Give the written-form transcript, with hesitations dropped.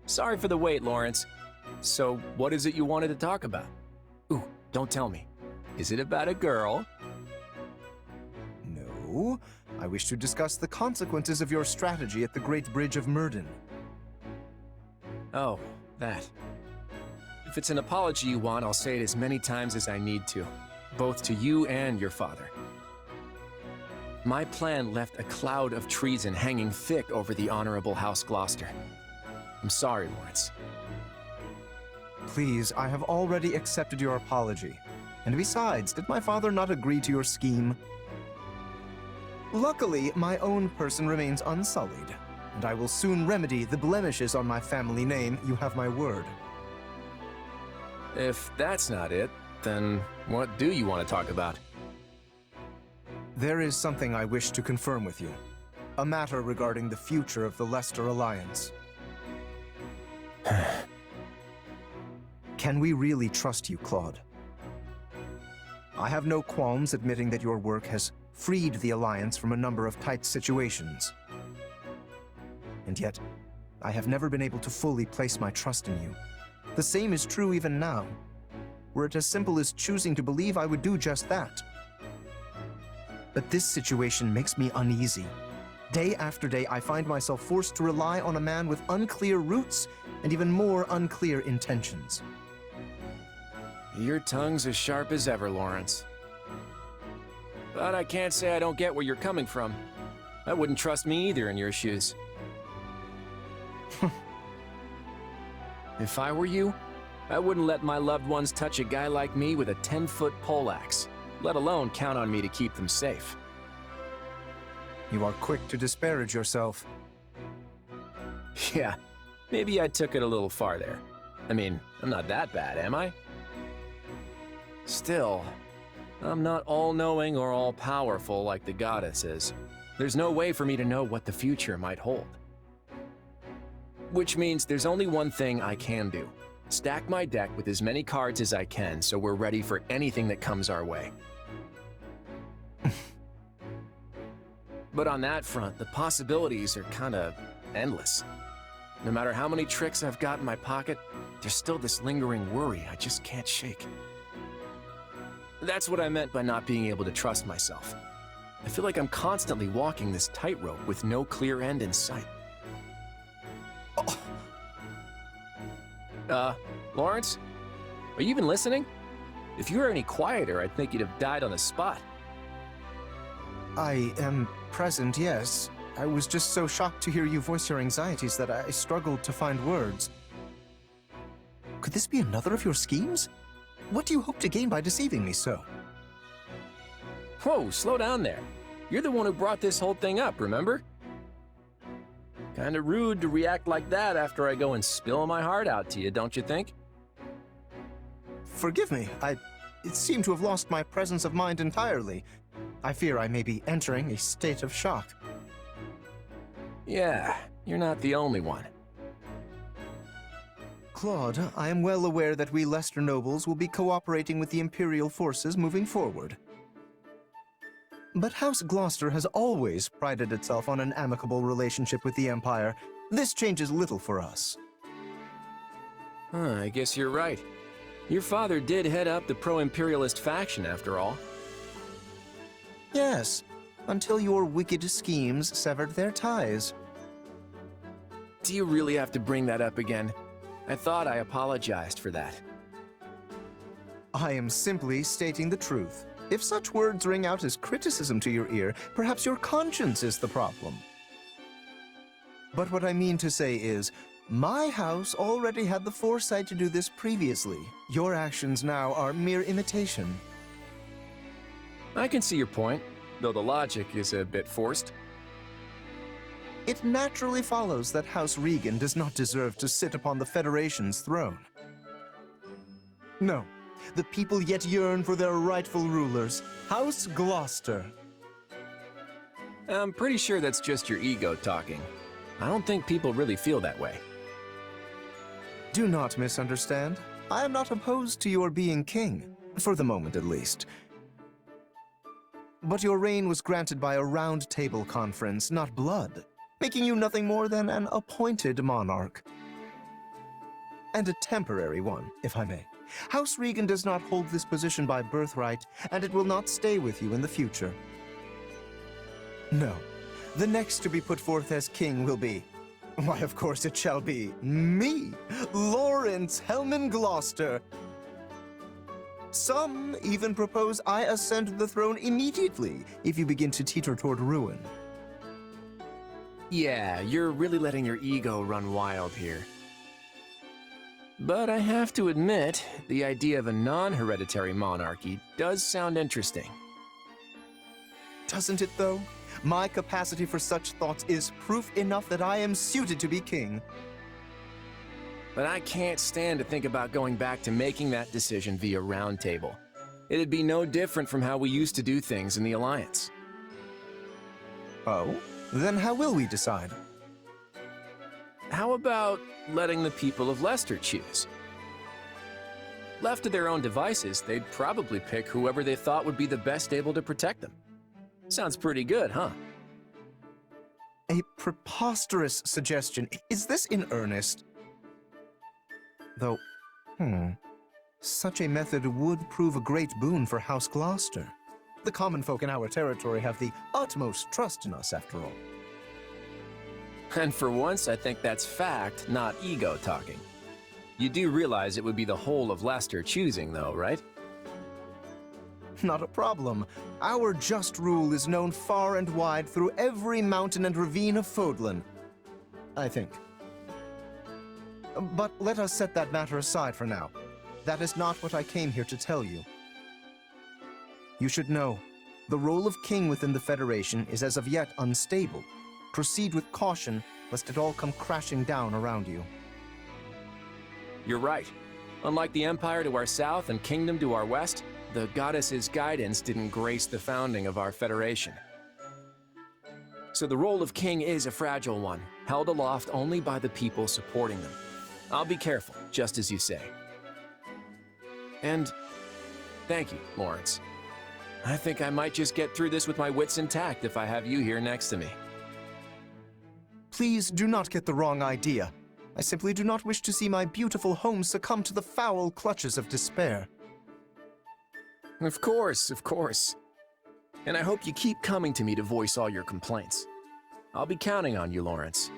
Sorry for the wait, Lawrence. So, what is it you wanted to talk about? Ooh, don't tell me. Is it about a girl? No. I wish to discuss the consequences of your strategy at the Great Bridge of Myrden. Oh, that. If it's an apology you want, I'll say it as many times as I need to, both to you and your father. My plan left a cloud of treason hanging thick over the Honorable House Gloucester. I'm sorry, Lawrence. Please, I have already accepted your apology. And besides, did my father not agree to your scheme? Luckily, my own person remains unsullied, and I will soon remedy the blemishes on my family name, you have my word. If that's not it, then what do you want to talk about? There is something I wish to confirm with you. A matter regarding the future of the Leicester Alliance. Can we really trust you, Claude? I have no qualms admitting that your work has freed the Alliance from a number of tight situations. And yet, I have never been able to fully place my trust in you. The same is true even now. Were it as simple as choosing to believe, I would do just that. But this situation makes me uneasy. Day after day, I find myself forced to rely on a man with unclear roots and even more unclear intentions. Your tongue's as sharp as ever, Lawrence. But I can't say I don't get where you're coming from. I wouldn't trust me either in your shoes. If I were you, I wouldn't let my loved ones touch a guy like me with a 10-foot poleaxe, let alone count on me to keep them safe. You are quick to disparage yourself. Yeah, maybe I took it a little far there. I mean, I'm not that bad, am I? Still, I'm not all-knowing or all-powerful like the goddess is. There's no way for me to know what the future might hold. Which means there's only one thing I can do. Stack my deck with as many cards as I can so we're ready for anything that comes our way. But on that front, the possibilities are kinda endless. No matter how many tricks I've got in my pocket, there's still this lingering worry I just can't shake. That's what I meant by not being able to trust myself. I feel like I'm constantly walking this tightrope with no clear end in sight. Lawrence? Are you even listening? If you were any quieter, I'd think you'd have died on the spot. I am present, yes. I was just so shocked to hear you voice your anxieties that I struggled to find words. Could this be another of your schemes? What do you hope to gain by deceiving me so? Whoa, slow down there. You're the one who brought this whole thing up, remember? Kinda rude to react like that after I go and spill my heart out to you, don't you think? Forgive me, I seem to have lost my presence of mind entirely. I fear I may be entering a state of shock. Yeah, you're not the only one. Claude, I am well aware that we Leicester nobles will be cooperating with the Imperial forces moving forward. But House Gloucester has always prided itself on an amicable relationship with the Empire. This changes little for us. I guess you're right. Your father did head up the pro-imperialist faction, after all. Yes, until your wicked schemes severed their ties. Do you really have to bring that up again? I thought I apologized for that. I am simply stating the truth. If such words ring out as criticism to your ear, perhaps your conscience is the problem. But what I mean to say is, my house already had the foresight to do this previously. Your actions now are mere imitation. I can see your point, though the logic is a bit forced. It naturally follows that House Regan does not deserve to sit upon the Federation's throne. No, the people yet yearn for their rightful rulers, House Gloucester. I'm pretty sure that's just your ego talking. I don't think people really feel that way. Do not misunderstand. I am not opposed to your being king, for the moment at least. But your reign was granted by a round table conference, not blood, making you nothing more than an appointed monarch. And a temporary one, if I may. House Regan does not hold this position by birthright, and it will not stay with you in the future. No. The next to be put forth as king will be... Why, of course it shall be me, Lawrence Hellman Gloucester. Some even propose I ascend the throne immediately if you begin to teeter toward ruin. Yeah, you're really letting your ego run wild here. But I have to admit, the idea of a non-hereditary monarchy does sound interesting. Doesn't it, though? My capacity for such thoughts is proof enough that I am suited to be king. But I can't stand to think about going back to making that decision via roundtable. It'd be no different from how we used to do things in the Alliance. Oh? Then how will we decide? How about letting the people of Leicester choose? Left to their own devices, they'd probably pick whoever they thought would be the best able to protect them. Sounds pretty good, huh? A preposterous suggestion. Is this in earnest? Though, such a method would prove a great boon for House Gloucester. The common folk in our territory have the utmost trust in us, after all. And for once, I think that's fact, not ego talking. You do realize it would be the whole of Leicester choosing, though, right? Not a problem. Our just rule is known far and wide through every mountain and ravine of Fodlan, I think. But let us set that matter aside for now. That is not what I came here to tell you. You should know, the role of king within the Federation is as of yet unstable. Proceed with caution, lest it all come crashing down around you. You're right. Unlike the Empire to our south and Kingdom to our west, the Goddess's guidance didn't grace the founding of our Federation. So the role of king is a fragile one, held aloft only by the people supporting them. I'll be careful, just as you say. And thank you, Lawrence. I think I might just get through this with my wits intact if I have you here next to me. Please do not get the wrong idea. I simply do not wish to see my beautiful home succumb to the foul clutches of despair. Of course, of course. And I hope you keep coming to me to voice all your complaints. I'll be counting on you, Lawrence.